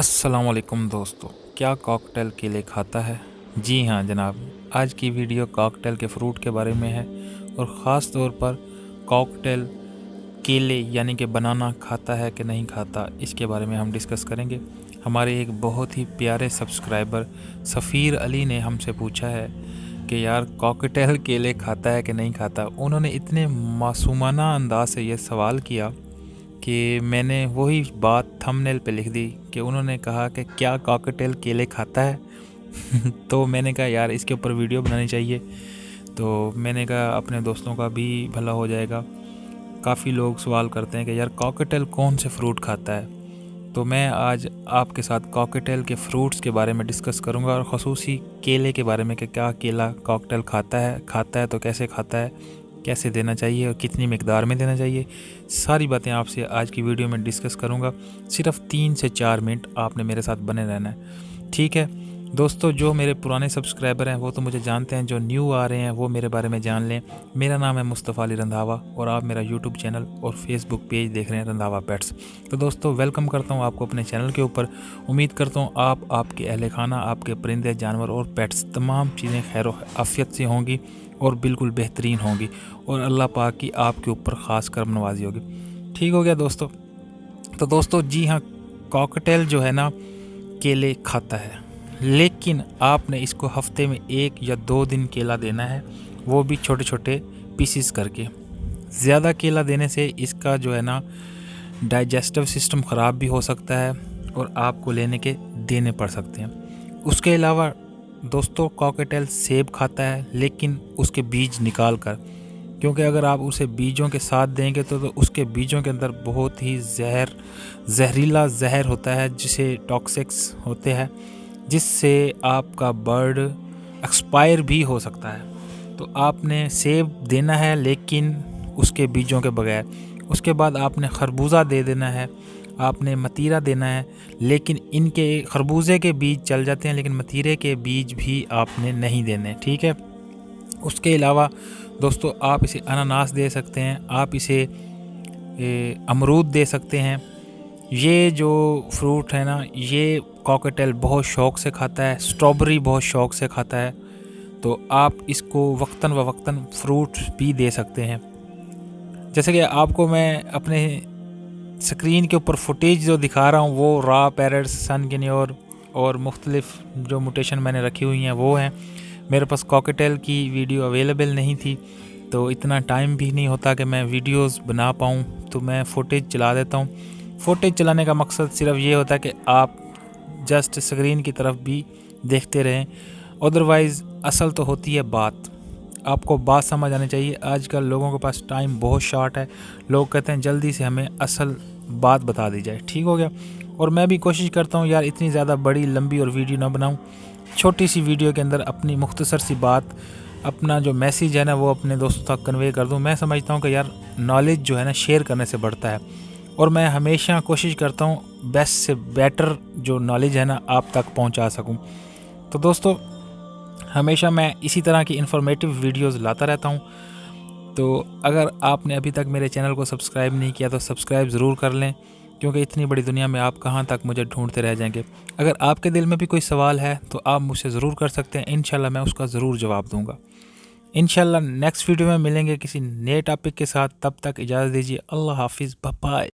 अस्सलाम वालेकुम दोस्तों, क्या कॉकटेल केले खाता है? जी हाँ जनाब, आज की वीडियो कॉकटेल के फ्रूट के बारे में है और ख़ास तौर पर कॉकटेल केले यानी कि बनाना खाता है कि नहीं खाता, इसके बारे में हम डिस्कस करेंगे। हमारे एक बहुत ही प्यारे सब्सक्राइबर सफ़ीर अली ने हमसे पूछा है कि यार कॉकटेल केले खाता है कि नहीं खाता। उन्होंने इतने मासूमाना अंदाज से ये सवाल किया कि मैंने वही बात थंबनेल पे लिख दी कि उन्होंने कहा कि क्या कॉकटेल केले खाता है। तो मैंने कहा यार इसके ऊपर वीडियो बनानी चाहिए। तो मैंने कहा अपने दोस्तों का भी भला हो जाएगा। काफ़ी लोग सवाल करते हैं कि यार कॉकटेल कौन से फ्रूट खाता है। तो मैं आज आपके साथ कॉकटेल के फ्रूट्स के बारे में डिस्कस करूंगा और ख़ुसूसी केले के बारे में कि क्या केला कॉकटेल खाता है तो कैसे खाता है, कैसे देना चाहिए और कितनी मिकदार में देना चाहिए। सारी बातें आपसे आज की वीडियो में डिस्कस करूंगा। सिर्फ 3 से 4 मिनट आपने मेरे साथ बने रहना है, ठीक है दोस्तों। जो मेरे पुराने सब्सक्राइबर हैं वो तो मुझे जानते हैं, जो न्यू आ रहे हैं वो मेरे बारे में जान लें। मेरा नाम है मुस्तफ़ा अली रंधावा और आप मेरा यूट्यूब चैनल और फेसबुक पेज देख रहे हैं रंधावा पेट्स। तो दोस्तों वेलकम करता हूँ आपको अपने चैनल के ऊपर। उम्मीद करता हूँ आप, आपके अहल खाना, आपके परिंदे, जानवर और पेट्स तमाम चीज़ें खैर आफियत से होंगी और बिल्कुल बेहतरीन होंगी और अल्लाह पाक की आपके ऊपर ख़ास करम नवाजी होगी। ठीक हो गया दोस्तों। तो दोस्तों जी हाँ, कॉकटेल जो है ना केले खाता है, लेकिन आपने इसको हफ्ते में 1 या 2 दिन केला देना है, वो भी छोटे छोटे पीसीस करके। ज़्यादा केला देने से इसका जो है ना डाइजेस्टिव सिस्टम ख़राब भी हो सकता है और आपको लेने के देने पड़ सकते हैं। उसके अलावा दोस्तों कॉकटेल सेब खाता है, लेकिन उसके बीज निकाल कर, क्योंकि अगर आप उसे बीजों के साथ देंगे तो उसके बीजों के अंदर बहुत ही जहरीला जहर होता है जिसे टॉक्सिक्स होते हैं, जिससे आपका बर्ड एक्सपायर भी हो सकता है। तो आपने सेब देना है लेकिन उसके बीजों के बगैर। उसके बाद आपने खरबूजा दे देना है, आपने मतीरा देना है, लेकिन इनके खरबूजे के बीज चल जाते हैं लेकिन मतीरे के बीज भी आपने नहीं देने, ठीक है। उसके अलावा दोस्तों आप इसे अनानास दे सकते हैं, आप इसे अमरूद दे सकते हैं। ये जो फ्रूट है ना, ये कॉकटेल बहुत शौक़ से खाता है। स्ट्रॉबेरी बहुत शौक़ से खाता है। तो आप इसको वक्तन व वक्तन फ्रूट भी दे सकते हैं। जैसे कि आपको मैं अपने स्क्रीन के ऊपर फुटेज जो दिखा रहा हूँ वो रॉ पैरट्स, सन गिन्योर और मुख्तलिफ जो म्यूटेशन मैंने रखी हुई हैं वो हैं। मेरे पास कॉकटेल की वीडियो अवेलेबल नहीं थी, तो इतना टाइम भी नहीं होता कि मैं वीडियोस बना पाऊँ, तो मैं फुटेज चला देता हूँ। फुटेज चलाने का मकसद सिर्फ ये होता है कि आप जस्ट स्क्रीन की तरफ भी देखते रहें। अदरवाइज़ असल तो होती है बात, आपको बात समझ आनी चाहिए। आजकल लोगों के पास टाइम बहुत शॉर्ट है, लोग कहते हैं जल्दी से हमें असल बात बता दी जाए, ठीक हो गया। और मैं भी कोशिश करता हूँ यार इतनी ज़्यादा बड़ी लंबी और वीडियो ना बनाऊँ, छोटी सी वीडियो के अंदर अपनी मुख्तसर सी बात, अपना जो मैसेज है ना वो अपने दोस्तों तक कन्वे कर दूँ। मैं समझता हूँ कि यार नॉलेज जो है ना शेयर करने से बढ़ता है, और मैं हमेशा कोशिश करता हूँ बेस्ट से बेटर जो नॉलेज है ना आप तक पहुँचा सकूँ। तो दोस्तों हमेशा मैं इसी तरह की इन्फॉर्मेटिव वीडियोस लाता रहता हूँ। तो अगर आपने अभी तक मेरे चैनल को सब्सक्राइब नहीं किया तो सब्सक्राइब ज़रूर कर लें, क्योंकि इतनी बड़ी दुनिया में आप कहाँ तक मुझे ढूंढते रह जाएंगे। अगर आपके दिल में भी कोई सवाल है तो आप मुझसे ज़रूर कर सकते हैं, इंशाल्लाह मैं उसका ज़रूर जवाब दूंगा। इंशाल्लाह नेक्स्ट वीडियो में मिलेंगे किसी नए टॉपिक के साथ। तब तक इजाज़त दीजिए। अल्लाह हाफिज़, बाय।